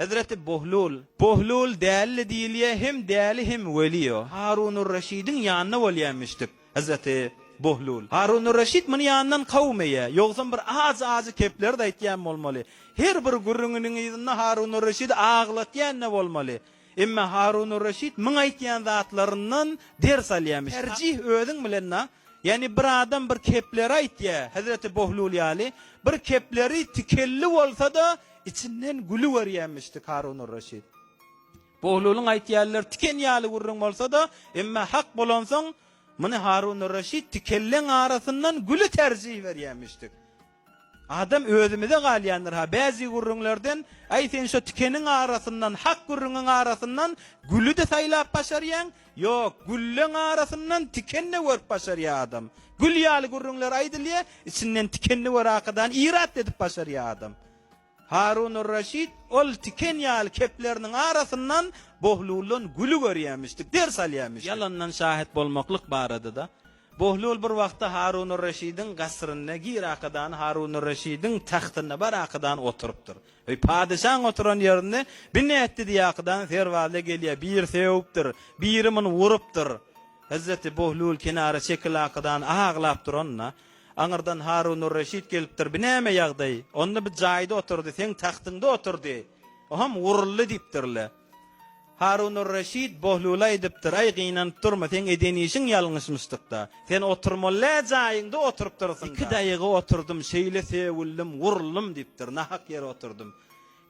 Hazreti Bohlul değerli diyiliye hem değerli hem veliyo. Harun-ur Reşid'in yanına volyamıştık. Hazreti Bohlul. Harun-ur Reşid mını yanından kavmeye. Yoksa bir ağzı kepler de etken olmalı. Her bir gurrunun izinde Harun-ur Reşid ağlatyan ne olmalı. Emma Harun-ur Reşid mına etken zatlarından ders alyamış. Tercih ödün bilenna. Yani bir adam bir kepleri aytya. Hazreti Bohlul yali. Bir kepleri tikelli olsa da içinden gülü varyamıştık Harun-ur Reşid. Bohlul'un aytyalar tiken yali gurrun olsa da emma hak bolansan mını Harun-ur Reşid tikellen arasından gülü tercih veryamıştık. Adam özümüze galyandır ha. Bazı gurrunlardan ayten şu tikenin arasından, hak gurrunun arasından gülü de saylap başaryan. Yok, güllen arasından tikenle vörp başarya adam. Gül yali gurrunlar aydılya, içinden tikenli vör akadan irat edip başarya adam. Harun-ur Reşid ol tiken yali keplerinin arasından Bohlul'un gülü görüyemiştik, ders alyamıştık. Yalandan şahit bolmaklık baradı da. Bohlul bir vaqtda Harun-ur Reşid'in gasrına gir akadan Harun-ur Reşid'in tahtına bar akadan oturupdur. Ve padişahın oturan yerine binne etti diye akadan servale geliyor. Bir sevuptur, birimin vuruptur. Hazreti Bohlul kenara çekil akadan ağlaptur onna. Anırdan Harun-ur Reşid gelipdir. Bineme yağday. Onda bir cayda oturdu. Sen tahtında oturdu. Oham vurullu diptirle. Harun-ur Reşid Bohlul'a ediptir. Ay qiynanıp durma, sen edenişin yalnızmıştık da. Sen oturmolla cayında oturup durasın da. 2 daqiqa oturdum, şeyle sevildim, vuruldum diptir. Nahak yere oturdum.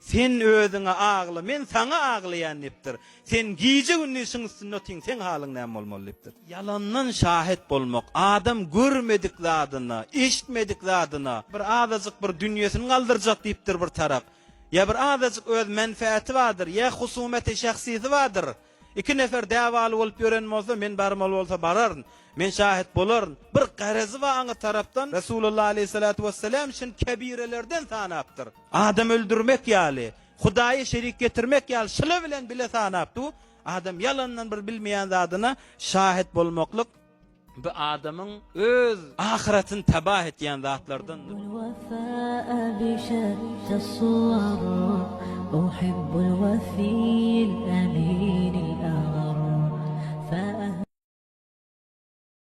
Sen özüne ağlı, men sana ağlayan diptir. Sen giyce günneşin sünnetin, sen halın näme bolmaly diptir. Yalandan şahit bolmak, adam görmedik zadına, işitmedik zadına, bir azıcık bir dünyasını kaldıracak diptir bir taraf. Ya bir azıcık öz menfaati vardır, ya husumeti şahsiyeti vardır. 2 nefer davalı olup yören olsa, men barmalı olsa bararın, men şahit boların. Bir garazı var ana taraftan, Resulullah aleyhissalatu vesselam için kebirelerden sanaptır. Adam öldürmek yali, Hudayı şerik getirmek yali, şılı bilen bile sanaptı. Adam yalandan bir bilmeyen zadına şahit bolmaklık, bu adamın öz ahiretini tabah etyen zatlardandır. أحب الوفي الأمين الأغى